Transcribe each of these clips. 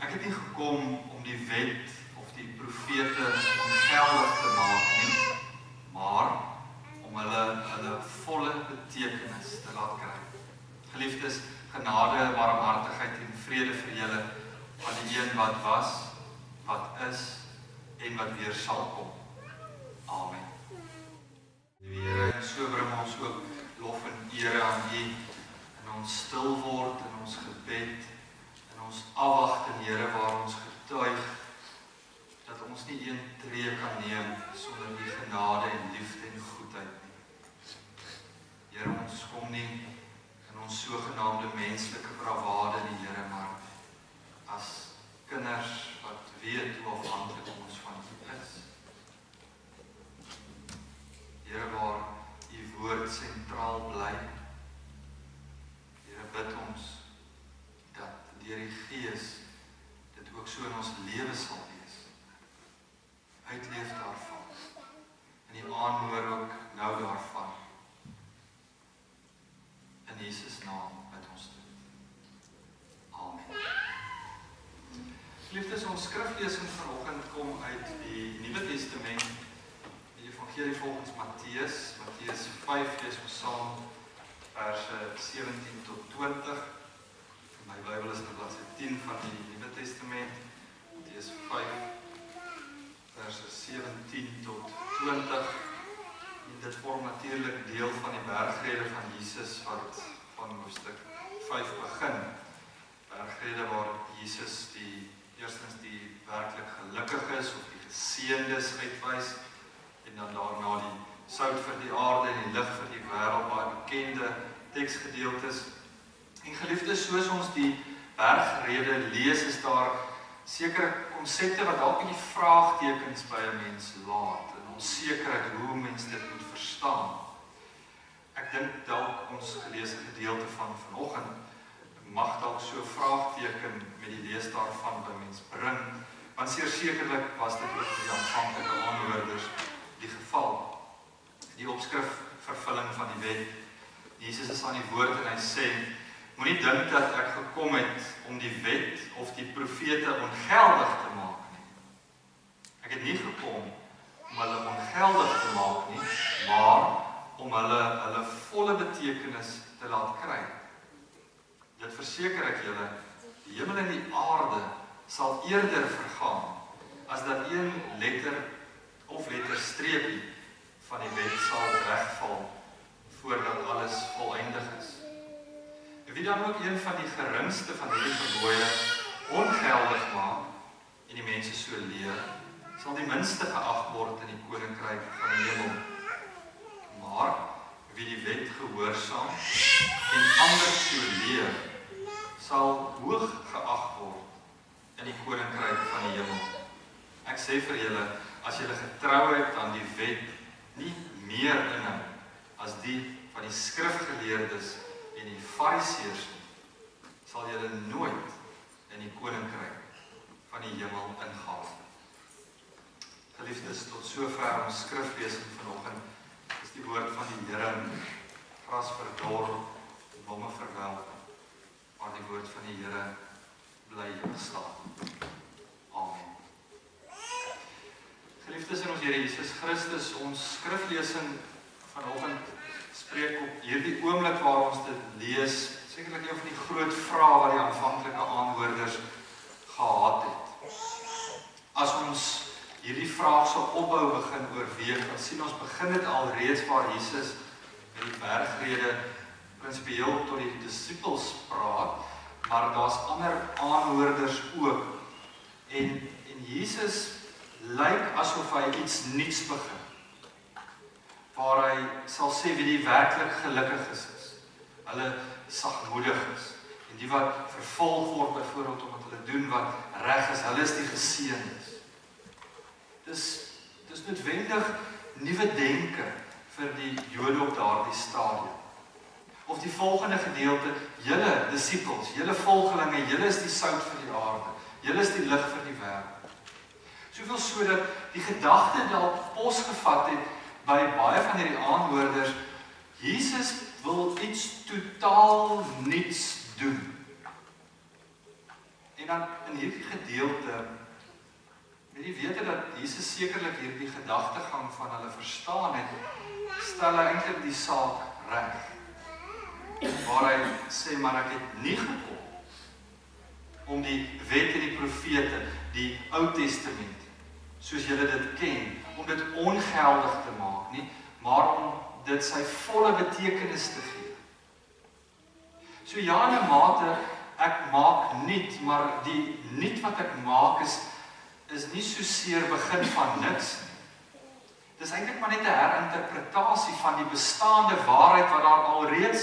Ek het nie gekom om die wet of die profete ongeldig te maak nie, maar om hulle volle betekenis te laat kry. Geliefdes, genade, barmhartigheid en vrede vir julle van die een wat was, wat is en wat weer sal kom. Amen. Die Here, en so bring ons ook lof en ere aan U in ons stil word, in ons gebed, in ons afwagting, Here, waar ons getuig dat ons nie een tree kan neem sonder die genade en liefde en goedheid nie. Here, ons kom nie in ons sogenaamde menslike bravade nie, Here, maar as kinders wat weet hoe afhanklik ons van U is. Here, waar U woord sentraal bly, Here, bid ons dat deur die Gees dit ook so in ons lewe sal wees. Uitleef daarvan. En die aanhoor ook nou daarvan. In Jesus naam bid ons dit. Amen. Geliefdes, ons skriflesing vanoggend kom uit die Nuwe Testament, die Evangelie volgens Matteus, Matteus 5, lees ons saam, verse 17 tot 20. My Bybel is op bladsy 10 van die Nuwe Testament, Matteus 5, verse 17 tot 20. En dit vorm natuurlik deel van die bergrede van Jesus wat van hoofstuk 5 begin. Bergrede waar Jesus eerstens die werklik gelukkiges of die geseëndes uitwys en dan daarna die sout vir die aarde en die lig vir die wêreld, baie bekende teksgedeeltes. En geliefdes, soos ons die bergrede lees, is daar sekere konsepte wat dalk bietjie vraagtekens by 'n mens laat en onsekerheid hoe mens dit moet verstaan. Ek dink dalk ons geleesde gedeelte van vanoggend mag dalk so 'n vraagteken met die lees daarvan by mens bring, want sekerlik was dit ook vir die aanvanklike aanhoorders die geval. Die opskrif vervulling van die wet. Jesus is aan die woord en hy sê, moenie dink dat ek gekom het om die wet of die profete ongeldig te maak nie. Ek het nie gekom om hulle ongeldig te maak nie, maar om hulle volle betekenis te laat kry. Dit verseker ek julle, die hemel en die aarde sal eerder vergaan as dat een letter of letterstreepie van die wet sal wegval voordat alles voleindig is. En wie dan ook een van die geringste van hierdie gebooie ongeldig maak en die mense so leer, sal die minste geag word in die koninkryk van die hemel. Maar wie die wet gehoorsaam en ander so leer, sal hoog geag word in die koninkryk van die hemel. Ek sê vir julle, as julle getrou het aan die wet nie meer inhou as die van die skrifgeleerdes en die fariseërs nie, sal julle nooit in die koninkryk van die hemel ingaan. Geliefdes, tot sover ons skriflesing vanoggend is die woord van die Here, gras verdor, blomme verwelkom, maar die woord van die Here bly staan. Amen. Geliefdes in ons Here Jesus Christus, ons skriflesing vanoggend spreek op hierdie oomblik waar ons dit lees, sekerlik een van die groot vrae wat die aanvanklike aanhoorders gehad het. As ons hierdie vraag sal opbou begin oorweeg, dan sien ons begin dit al reeds waar Jesus met die bergrede prinsipieel tot die disippels praat, maar daar's ander aanhoorders ook. En Jesus lyk asof hy iets nuuts begin, waar hy sal sê wie die werklik gelukkiges is, hulle sagmoediges, en die wat vervolg word byvoorbeeld omdat hulle doen wat reg is, hulle is die geseëndes. Dis noodwendig nuwe denke vir die Jode op daardie stadium. Of die volgende gedeelte, julle disippels, julle volgelinge, julle is die sout vir die aarde, julle is die lig vir die wêreld. Soveel so dat die gedagte dalk pos gevat het by baie van hierdie aanhoorders, Jesus wil iets totaal nuuts doen. En En dan in hierdie gedeelte, jy weet dat Jesus sekerlik hierdie gedagtegang van hulle verstaan het, stel hy eintlik die saak reg. Waar hy sê, maar ek het nie gekom om die wet en die profete, die Ou Testament, soos julle dit ken, om dit ongeldig te maak nie, maar om dit sy volle betekenis te gee. So ja, in 'n mate, ek maak nuut, maar die nuut wat ek maak is nie soseer begin van niks nie. Dis eintlik maar net 'n herinterpretasie van die bestaande waarheid wat daar alreeds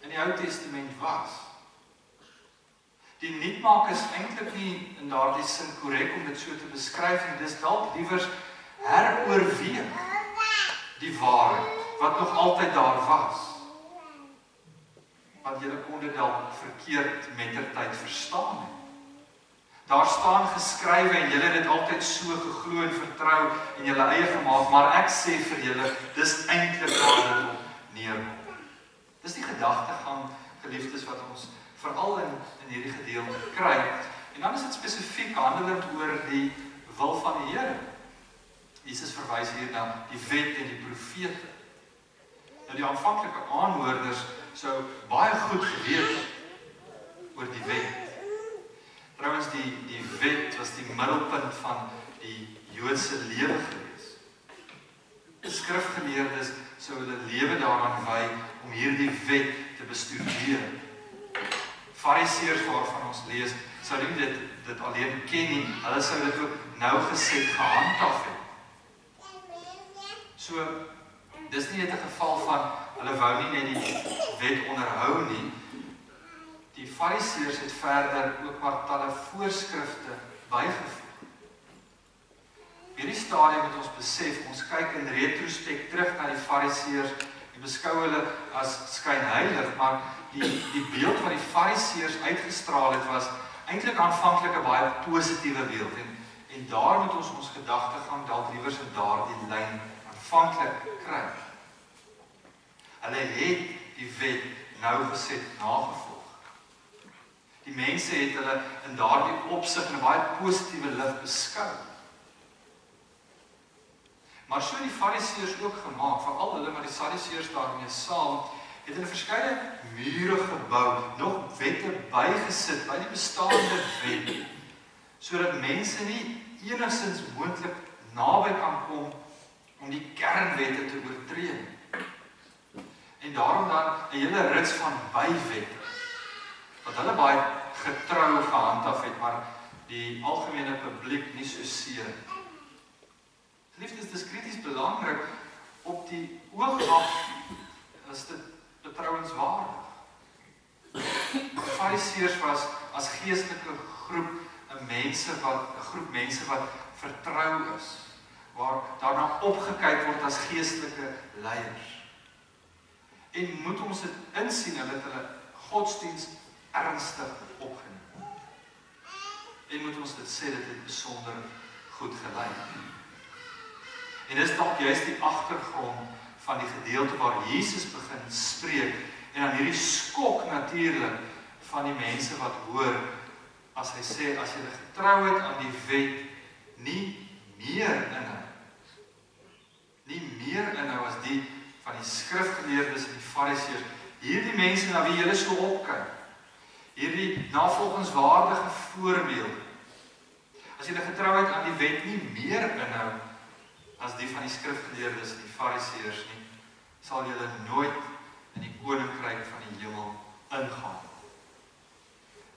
in die Ou Testament was. Die nuutmaak is eintlik nie in daardie sin korrek om dit so te beskryf nie. Dis dalk liewers heroorweeg die waarheid wat nog altyd daar was. Want julle kon dit dalk verkeerd mettertyd verstaan het. Daar staan geskrywe en julle het dit altyd so geglo en vertrou en julle eie gemaak, maar ek sê vir julle, dis eintlik waar dit op neerkom. Dis die gedagtegang, geliefdes, wat ons veral in hierdie gedeelte kry. En dan is dit spesifiek handelend oor die wil van die Here. Jesus verwys hier na die wet en die profete. Nou die aanvanklike aanhoorders sou baie goed geweet het oor die wet. Trouwens, die wet was die middelpunt van die Joodse lewe gewees. Die skrifgeleerdes sou hulle lewe daaraan wy om hierdie wet te bestudeer. Fariseërs waarvan ons lees, sou nie dit alleen ken nie, hulle sou dit ook nougeset gehandhaaf het. So, dis nie net 'n geval van hulle wou nie net die wet onderhou nie. Die Fariseërs het verder ook maar talle voorskrifte bygevoeg. Op hierdie stadium moet ons besef, ons kyk in retrospek terug na die Fariseërs en beskou hulle as skynheilig, maar die beeld wat die Fariseërs uitgestraal het was eintlik aanvanklik 'n baie positiewe beeld en daar moet ons gedagtegang dalk liewers in daardie lyn aanvanklik kry. Hulle het die wet nougeset nagevolg. Die mense het hulle in daardie opsig in 'n baie positiewe lig beskou. Maar so die Fariseërs ook gemaak, veral hulle maar die Sadduseërs daarmee saam, het hulle verskeie mure gebou, nog wette bygesit by die bestaande wet, sodat mense nie enigstens moontlik naby kan kom om die kernwette te oortree. En daarom dan 'n hele rits van bywette, wat hulle baie getrou gehandhaaf het, maar die algemene publiek nie so seer. Liefdes, dis krities belangrik, op die oog af is dit betrouenswaardig. Fariseërs was as geestelike groep 'n groep mense wat vertrou is, waar daarna opgekyk word as geestelike leiers. En moet ons dit insien, hulle het hulle godsdienst ernstig opgeneem. En moet ons dit sê, dit het besonder goed gelei. En dis dalk juist die agtergrond van die gedeelte waar Jesus begin spreek, en dan hierdie skok natuurlik van die mense wat hoor, as hy sê, as jy getrou het aan die wet, nie meer inhou as die van die skrifgeleerdes en die Fariseërs, hierdie mense na wie julle so opkyk, hierdie navolgenswaardige voorbeeld, as julle getrou het aan die wet nie meer inhou as die van die skrifgeleerdes en die Fariseërs nie, sal julle nooit in die koninkryk van die hemel ingaan.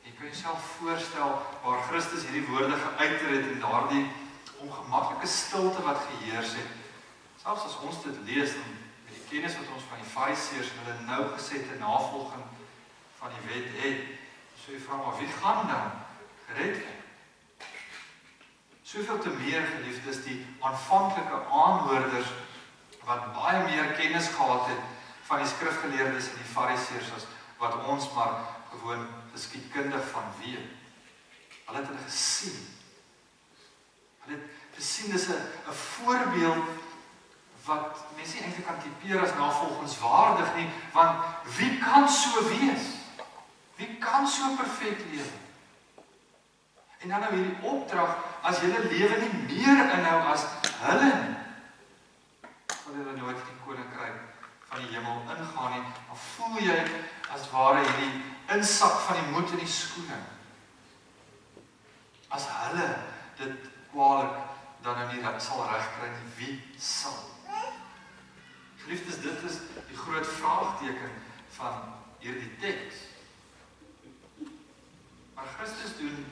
Jy kan jouself voorstel waar Christus hierdie woorde geuiter het en daardie ongemaklike stilte wat geheers het. Selfs as ons dit lees met die kennis wat ons van die Fariseërs en hulle nougesette navolging van die wet het, so jy vra maar wie gaan dan gered word? Soveel te meer, geliefdes, die aanvanklike aanhoorders wat baie meer kennis gehad het van die skrifgeleerdes en die Fariseërs as wat ons maar gewoon geskiedkundig van weet. Hulle het hulle gesien. Hulle het gesien, dis 'n voorbeeld wat mense nie eintlik kan typeer as navolgenswaardig nie, want wie kan so wees? Wie kan so perfek lewe? En dan nou hierdie opdrag, as julle lewe nie meer inhou as hulle nie, sal julle nooit die koninkryk van die hemel ingaan nie. Dan voel jy as ware hierdie insak van die moed in die skoene. As hulle dit kwaadlik dan nou nie sal regkry nie, wie sal? Geliefdes, dit is die groot vraagteken van hierdie teks. Maar Christus doen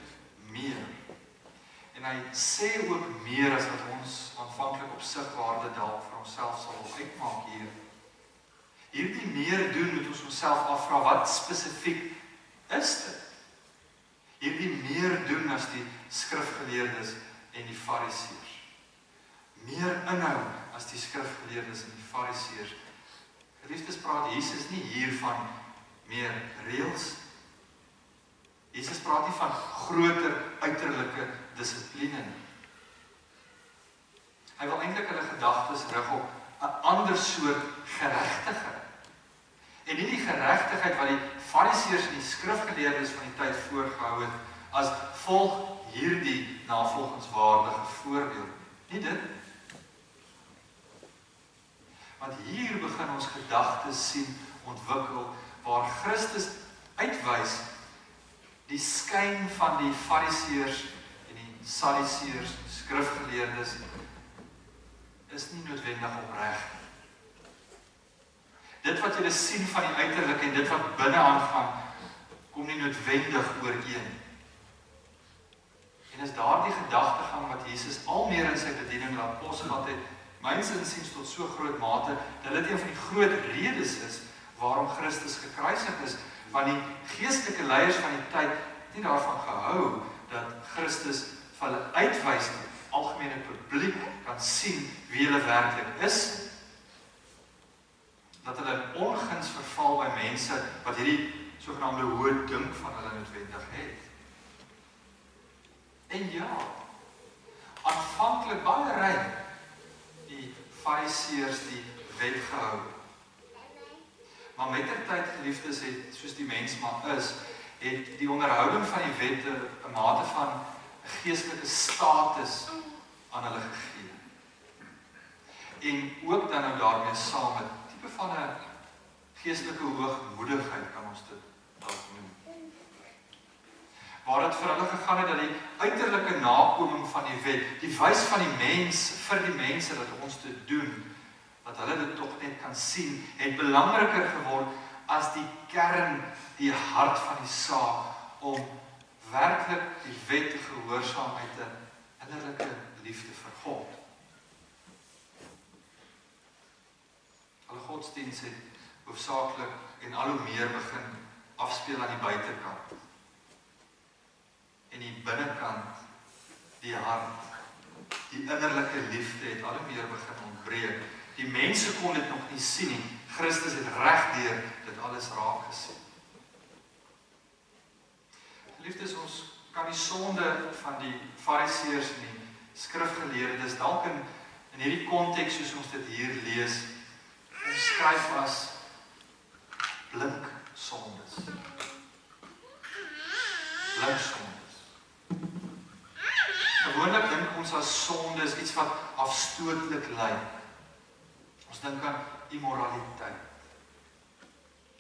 meer. En hy sê ook meer as wat ons aanvanklik op sigwaarde dalk vir onsself sal uitmaak hier. Hierdie meer doen moet ons onsself afvra, wat spesifiek is dit? Hierdie meer doen as die skrifgeleerdes en die fariseërs. Meer inhou as die skrifgeleerdes en die fariseërs. Geliefdes, praat Jesus nie hier van meer reëls. Jesus praat nie van groter uiterlike dissipline nie. Hy wil eintlik hulle gedagtes rig op 'n ander soort geregtigheid. En nie die geregtigheid wat die fariseërs en die skrifgeleerdes van die tyd voorgehou het, as volg hierdie navolgingswaardige voorbeeld. Nie dit. Want hier begin ons gedagtes sien ontwikkel, waar Christus uitwys die skyn van die fariseërs en die sadduseërs, skrifgeleerdes, is nie noodwendig opreg. Dit wat julle sien van die uiterlike en dit wat binne aangaan, kom nie noodwendig ooreen. En is daardie gedagtegang wat Jesus al meer in sy bediening laat losvat het, myns insiens tot so groot mate, dat dit een van die groot redes is waarom Christus gekruisig is, want die geestelike leiers van die tyd het nie daarvan gehou dat Christus vir hulle uitwys dat die algemene publiek kan sien wie hulle werklik is, dat hulle in onguns verval by mense wat hierdie sogenaamde hoë dink van hulle noodwendig het. En ja, aanvanklik baie rein die fariseërs die wet gehou. Maar mettertyd, geliefdes, het, soos die mens maar is, het die onderhouding van die wet 'n mate van 'n geestelike status aan hulle gegee. En ook dan nou daarmee saam met tipe van 'n geestelike hoogmoedigheid kan ons dit dalk noem. Waar dit vir hulle gegaan het dat die uiterlike nakoming van die wet, die wys van die mens vir die mense dat ons te doen, dat hulle dit tog net kan sien, het belangriker geword as die kern, die hart van die saak, om werklik die wet te gehoorsaam uit 'n innerlike liefde vir God. Alle godsdienst het hoofsaaklik en al hoe meer begin afspeel aan die buitekant. En die binnekant, die hart, die innerlike liefde het al hoe meer begin ontbreek. Die mense kon dit nog nie sien nie. Christus het regdeur dit alles raak gesien. Geliefdes, ons kan die sonde van die fariseërs en die skrifgeleerdes dalk in hierdie konteks soos ons dit hier lees, omskryf as blink sondes. Blink sondes. Gewoonlik dink ons as sondes iets wat afstootlik lyk. Ons dink aan immoraliteit.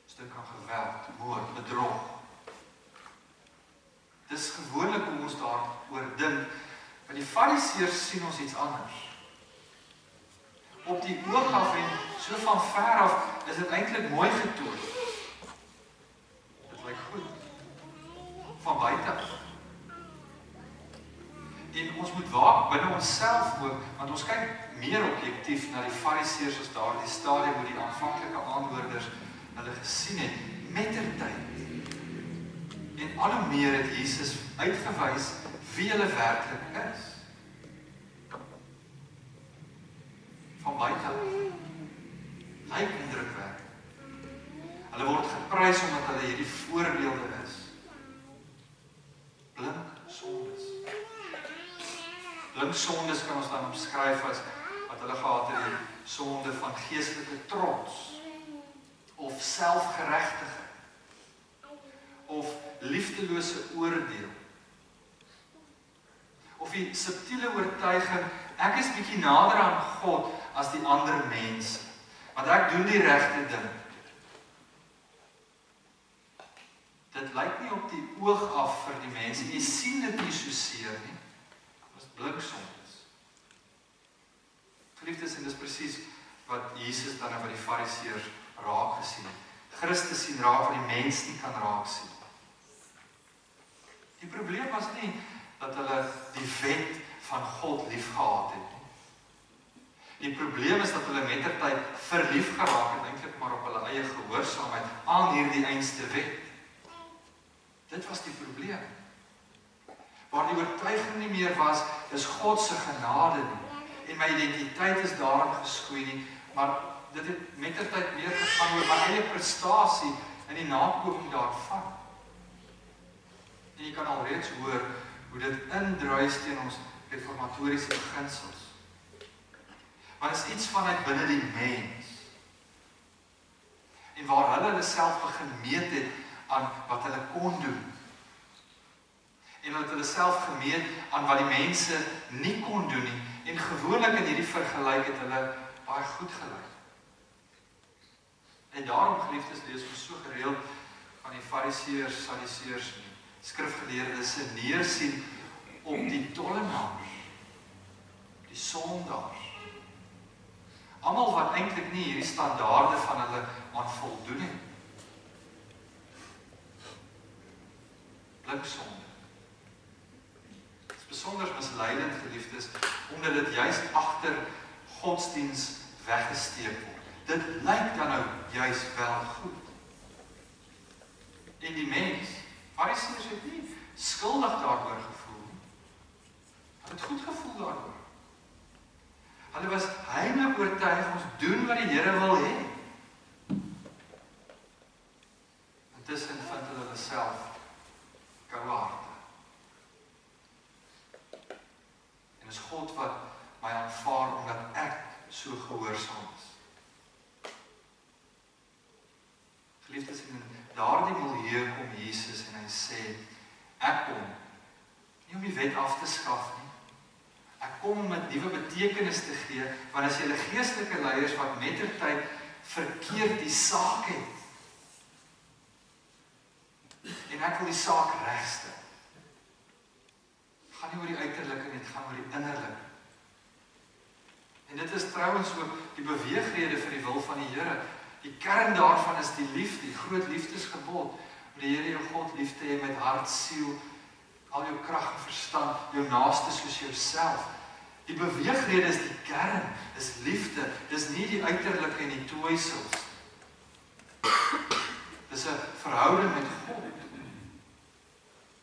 Ons dink aan geweld, moord, bedrog. Dis gewoonlik hoe ons daaroor dink. By die fariseërs sien ons iets anders. Op die oog af en so van ver af is dit eintlik mooi getoon. Dit lyk goed. Van buite af. En ons moet waak binne onsself ook, want ons kyk meer objektief na die fariseërs as daardie stadium hoe die aanvanklike aanhoorders hulle gesien het, mettertyd. En al hoe meer het Jesus uitgewys wie hulle werklik is. Van buite af. Lyk indrukwekkend. Hulle word geprys omdat hulle hierdie voorbeelde is. Blink sondes. Blink sondes kan ons dan omskryf as wat hulle gehad het, die sonde van geestelike trots, of selfgeregtigheid, of liefdelose oordeel, die subtiele oortuiging, ek is bietjie nader aan God as die ander mense, want ek doen die regte ding. Dit lyk nie op die oog af vir die mense, jy sien dit nie so seer nie, dit is blinksondes. Geliefdes, en dis presies wat Jesus dan by die Fariseërs raak gesien het. Christus sien raak wat die mens nie kan raak sien. Die probleem was nie dat hulle die wet van God liefgehad het nie. Die probleem is dat hulle mettertyd verlief geraak het, eintlik maar op hulle eie gehoorsaamheid aan hierdie einste wet. Dit was die probleem. Waar die oortuiging nie meer was, is God se genade nie. En my identiteit is daarin geskoei nie, maar dit het mettertyd meer gegaan oor my eie prestasie en die nakoming daarvan. En jy kan alreeds hoor hoe dit indruis teen ons reformatoriese beginsels. Want dit is iets vanuit binne die mens. En waar hulle self begin meet het aan wat hulle kon doen. En hulle self gemeet aan wat die mense nie kon doen nie. En gewoonlik in hierdie vergelyk het hulle baie goed gelyk. En daarom, geliefdes, lees ons so gereeld van die Fariseërs, Sadduseërs, skrifgeleerdes se neersien op die tollenaars, die sondaars. Almal wat eintlik nie hierdie standaarde van hulle aan voldoen het. Blinksonde. Dit is besonder misleidend, geliefdes, omdat dit juist agter godsdiens weggesteek word. Dit lyk dan nou juist wel goed. En die mens, Fariseërs het nie skuldig daaroor gevoel nie. Hulle het goed gevoel daaroor. Hulle was heilig oortuig ons doen wat die Here wil hê. Intussen vind hulle self koue harte. En is God wat my aanvaar omdat ek so gehoorsaam is. Geliefdes, in daardie milieu kom Jesus en hy sê, ek kom nie om die wet af te skaf nie. Ek kom om 'n nuwe betekenis te gee, want as julle geestelike leiers wat mettertyd verkeerd die saak het. En ek wil die saak regstel. Het gaan nie oor die uiterlike nie, het gaan oor die innerlike. En dit is trouwens ook die beweegrede vir die wil van die Here. Die kern daarvan is die liefde, die groot liefdesgebod, om die Here jou God lief te hê met hart, siel, al jou krag en verstand, jou naaste soos jouself. Die beweegrede is die kern, is liefde, dis nie die uiterlike en die tooisels. Dis 'n verhouding met God.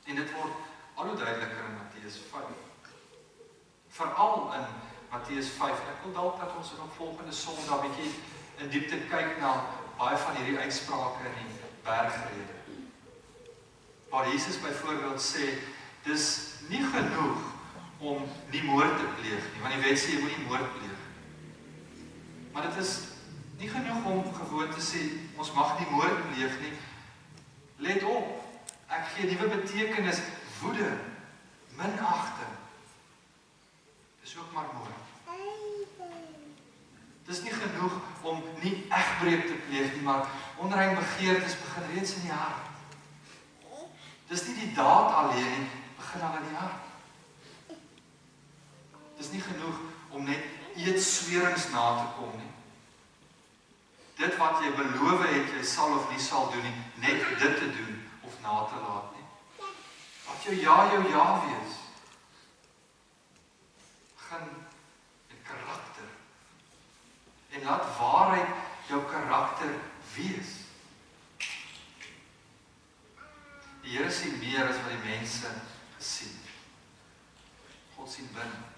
En dit word al hoe duideliker in Matteus 5. Veral in Matteus 5. Ek wil dalk dat ons in opvolgende Sondag bietjie in diepte kyk na baie van hierdie uitsprake in die bergrede. Waar Jesus byvoorbeeld sê, dis nie genoeg om nie moord te pleeg nie, want die wet sê jy moet nie moord pleeg. Maar dit is nie genoeg om gewoon te sê, ons mag nie moord pleeg nie. Let op, ek gee nuwe betekenis, woede, minagting. Dis ook maar moord. Dis nie genoeg om nie egbreek te pleeg nie, maar onrein begeertes begin reeds in die hart. Dis nie die daad alleen nie, begin al in die hart. Dis nie genoeg om net eetswerings na te kom nie. Dit wat jy beloof het, jy sal of nie sal doen nie, net dit te doen of na te laat nie. Wat jou ja wees. Begin met karakter. En laat waarheid jou karakter wees. Die Here sien meer as wat die mense gesien het. God sien binne.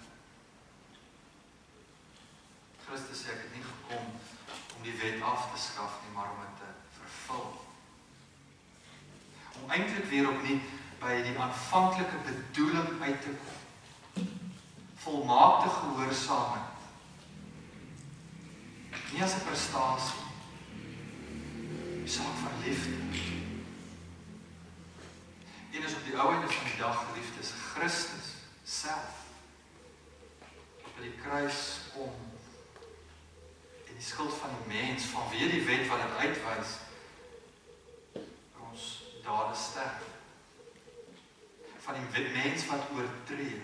Christus sê, ek het nie gekom om die wet af te skaf nie, maar om dit te vervul. Om eintlik weer opnuut by die aanvanklike bedoeling uit te kom. Volmaakte gehoorsaamheid. Nie as 'n prestasie. Die saak van liefde. En is op die ou einde van die dag, geliefdes, Christus self by die kruis kom en die skuld van die mens, vanweë die wet wat dit uitwys, vir ons dade sterf. Van die mens wat oortree.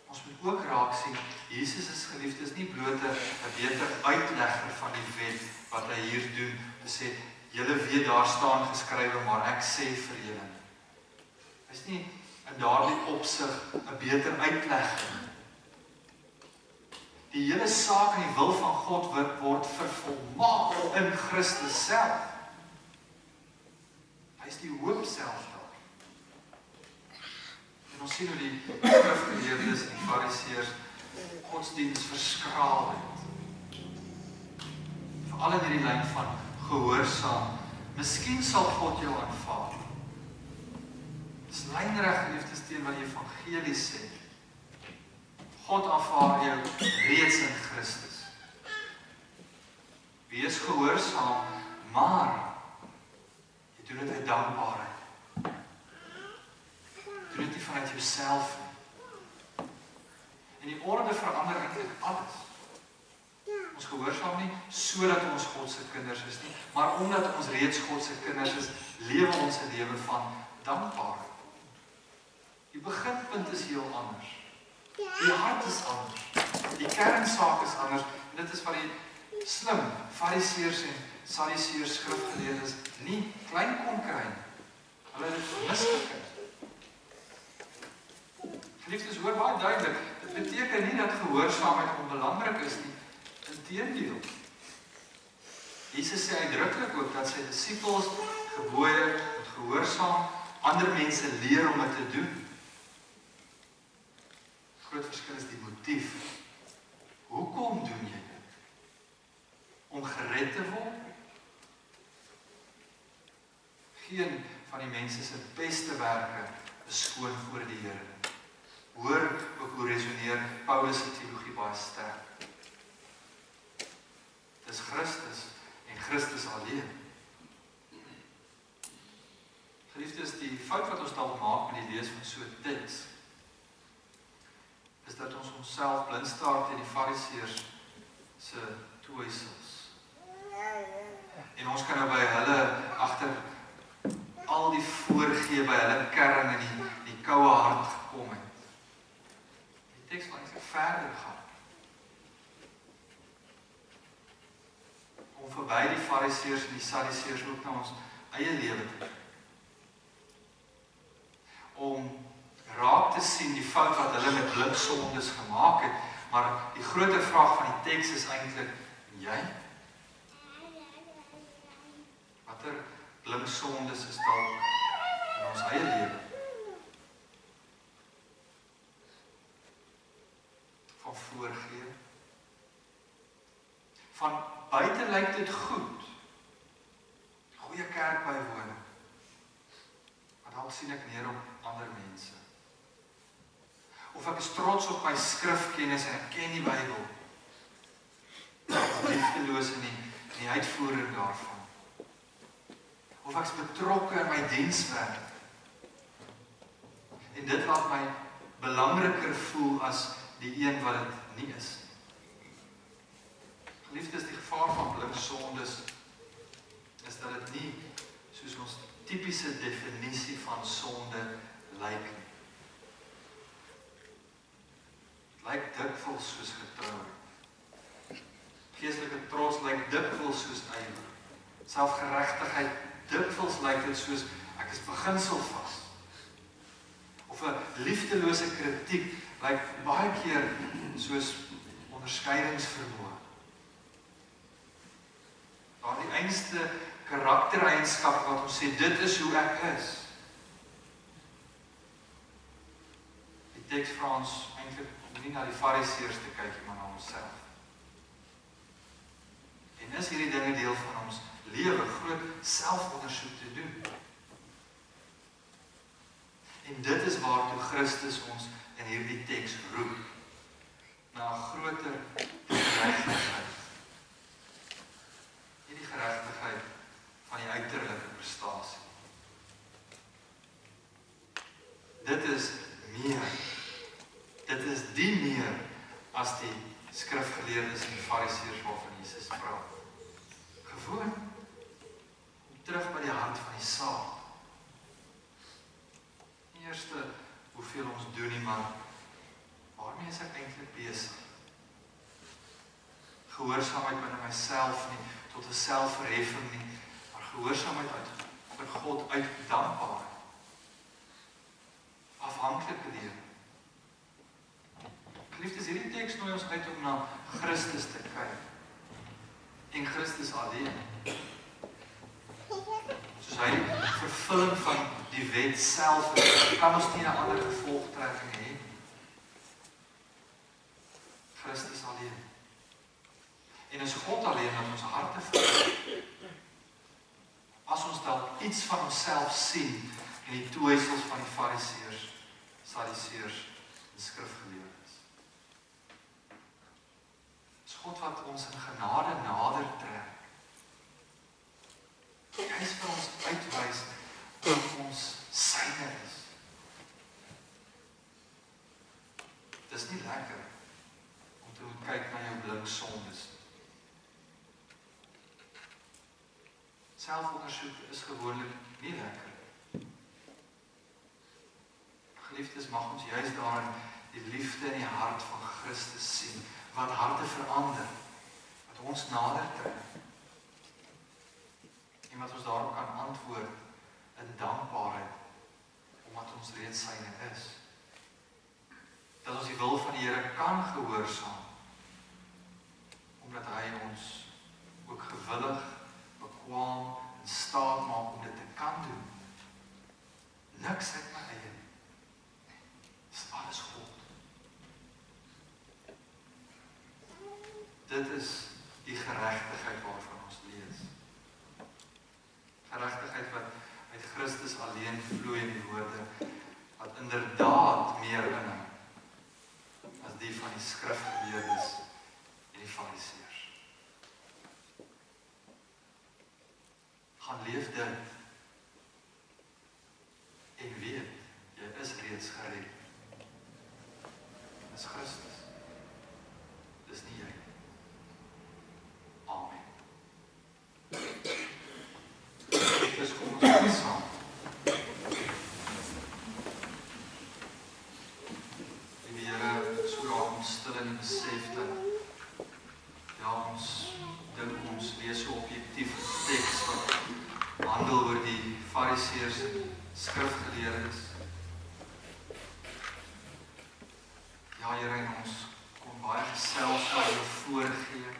Ons moet ook raak sien, Jesus is geliefdes nie bloot 'n beter uitlegger van die wet wat hy hier doen, te sê, julle weet daar staan geskrywe, maar ek sê vir julle. Hy is nie in daardie opsig 'n beter uitlegger. Die hele saak en die wil van God word vervolmaak in Christus self. Hy is die hoop self daar. En ons sien hoe die skrifgeleerdes en die fariseërs godsdiens verskraal het. Veral in hierdie lyn van gehoorsaam. Miskien sal God jou aanvaar. Dit is lynreg geliefdes teen wat die evangelie sê. God aanvaar jou reeds in Christus. Wees gehoorsaam, maar jy doen dit uit dankbaarheid. Doen dit nie vanuit jouself nie. En die orde verander eintlik alles. Ons gehoorsaam nie sodat ons God se kinders is nie, maar omdat ons reeds God se kinders is, lewe ons 'n lewe van dankbaarheid. Die beginpunt is heel anders. Die hart is anders. Die kernsaak is anders. En dit is wat die slim fariseërs en sadiseërs skrifgeleerdes nie klein kon kry nie. Hulle het dit misgekry. Geliefdes, hoor baie duidelik, dit beteken nie dat gehoorsaamheid onbelangrik is nie. Inteendeel. Jesus sê uitdruklik ook dat sy disippels gebooie moet gehoorsaam, ander mense leer om dit te doen. Groot verskil is die motief. Hoekom doen jy dit? Om gered te word? Geen van die mense se beste werke is skoon voor die Here. Hoor ook hoe resoneer Paulus se teologie baie sterk. Dis Christus en Christus alleen. Geliefdes, die fout wat ons dalk maak met die lees van so 'n teks, is dat ons onsself blind staar teen die fariseërs se toewysels. En ons kan nou by hulle agter al die voorgee by hulle kern en die koue hart gekom het. Die teks wil eintlik verder gaan. Om verby die fariseërs en die sadiseërs ook na ons eie lewe te kyk. Om raak te sien die fout wat hulle met blindsondes gemaak het, maar die groter vraag van die teks is eintlik, jy? Watter blindsondes is dalk in ons eie lewe? Van voorgee. Van buite lyk dit goed. Goeie kerk bywoon. Maar dalk sien ek neer op ander mense. Of ek is trots op my skrifkennis en ek ken die Bybel. Liefdeloos in die uitvoering daarvan. Of ek is betrokke in my dienswerk. En dit laat my belangriker voel as die een wat dit nie is. Geliefdes, die gevaar van blindsondes is dat dit nie soos ons tipiese definisie van sonde lyk nie. Lyk dikwels soos getrou. Geestelike trots lyk dikwels soos ywer. Selfgeregtigheid dikwels lyk dit soos ek is beginselvas. Of 'n liefdelose kritiek lyk baie keer soos onderskeidingsvermoë. Die einste karaktereienskap wat ons sê, dit is hoe ek is. Die teks vra ons eintlik nie na die fariseërs te kyk, maar na onsself. En is hierdie dinge deel van ons lewe, groot selfondersoek te doen. En dit is waartoe Christus ons in hierdie teks roep, na 'n groter geregtigheid. Nie die geregtigheid van die uiterlike prestasie. Dit is meer as die skrifgeleerdes en die fariseërs waarvan Jesus praat. Gewoon, kom terug by die hart van die saak. Nie eerste hoeveel ons doen nie, maar waarmee is ek eintlik besig? Gehoorsaamheid binne myself nie, tot 'n selfverheffing nie, maar gehoorsaamheid vir God uit dankbaarheid. Afhanklike lewe. Geliefdes, hierdie teks nooi ons uit om na Christus te kyk. En Christus alleen. Soos hy die vervulling van die wet self is, kan ons nie 'n ander gevolgtrekking hê. Christus alleen. En is God alleen wat ons harte verander. As ons dalk iets van onsself sien in die toeësels van die fariseërs, sadiseërs en skrifgeleerdes. Is God wat ons in genade nader trek. Hy is vir ons uitwys dat ons syne is. Dis nie lekker om te moet kyk na jou blink sondes. Selfondersoek is gewoonlik nie lekker. Geliefdes, mag ons juist daarin die liefde in die hart van Christus sien, wat harte verander, wat ons nader trek. En wat ons daarop kan antwoord in dankbaarheid, omdat ons reeds syne is. Dat ons die wil van die Here kan gehoorsaam, omdat hy ons ook gewillig, bekwaam en staat maak om dit te kan doen. Niks uit my eie. Dis alles God. Dit is die geregtigheid waarvan ons lees. Geregtigheid wat uit Christus alleen vloei in die woorde, wat inderdaad meer inhou as die van die skrifgeleerdes en die fariseërs. Gaan leef dit en weet, jy is reeds gered. Dis Christus. Dis nie jy. Amen. Dis kom ons bid saam. Die Here, so laat ons stil in die besef dat ja, ons dink ons lees so objektief teks wat handel oor die fariseërs en skrifgeleerdes. Ja, Here, en ons kon baie gesels oor hulle voorgee,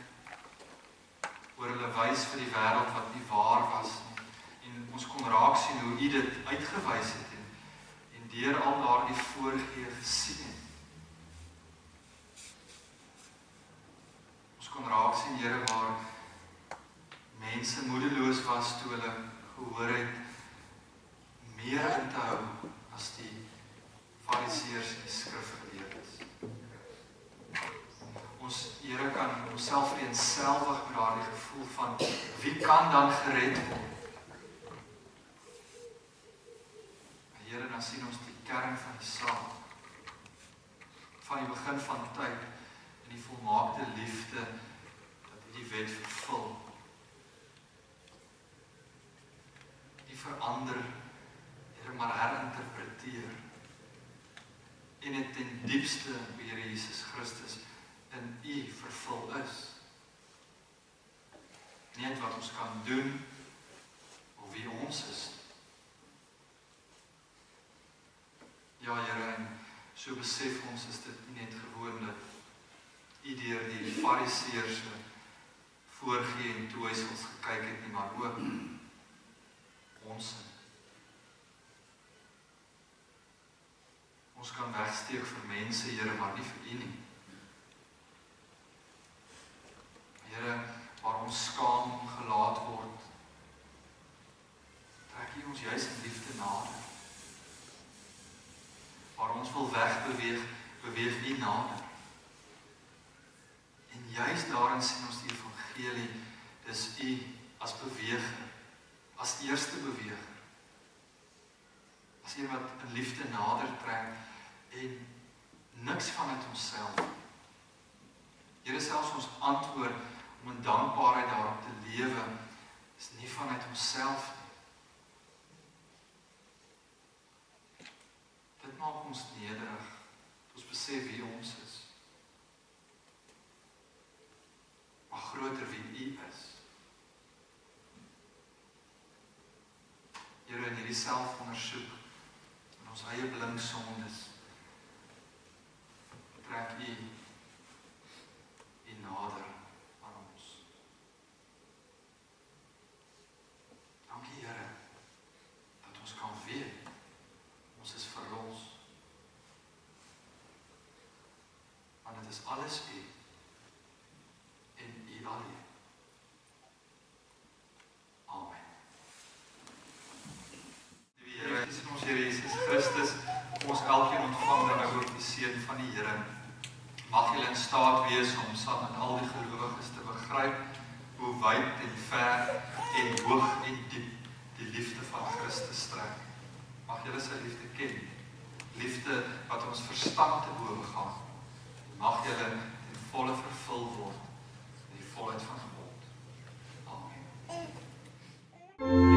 oor hulle wys vir die wêreld wat nie waar was nie. En ons kon raak sien hoe U dit uitgewys het en deur al daardie voorgee gesien het. Ons kon raak sien, Here, waar mense moedeloos was toe hulle gehoor het meer in te hou as die fariseërs en die skrifgeleerdes. Ons, Here, kan homself vereenselwig met daardie gevoel van wie kan dan gered word? Here, dan sien ons die kern van die saak, van die begin van tyd, en die volmaakte liefde, dat die wet vervul. Die verander, Here, maar herinterpreteer, en het ten diepste, Here Jesus Christus, in U vervul is. Nie net wat ons kan doen, of wie ons is. Ja, Here, en so besef ons is dit nie net gewoon dat U deur die fariseërs voorgee en toeësels gekyk het nie, maar ook ons. Ons kan wegsteek vir mense, Here, maar nie vir U nie. Here, waar ons skaam gelaat word, trek U ons juis in liefde nader. Waar ons wil wegbeweeg, beweeg U nader. En juist daarin sien ons die evangelie, dis U as beweger, as eerste beweger. As een wat in liefde nader trek en niks vanuit onsself, Here selfs ons antwoord om in dankbaarheid daarop te lewe, is nie vanuit onsself nie. Dit maak ons nederig, ons besef wie ons is. Maar groter wie U is. Here, in hierdie selfondersoek, in ons eie blink sondes, trek U nader aan ons. Dankie, Here, dat ons kan weet, ons is verlos. Want dit is alles U, en U alleen. Amen. Die Here, is in ons Here Jesus Christus, ons elkeen ontvang dan ook die seën van die Here. Mag julle in staat wees om saam met al die gelowiges te begryp hoe wyd en ver en hoog en diep die liefde van Christus strek. Mag julle sy liefde ken, liefde wat ons verstand te bowe gaan. Mag julle ten volle vervul word in die volheid van God. Amen.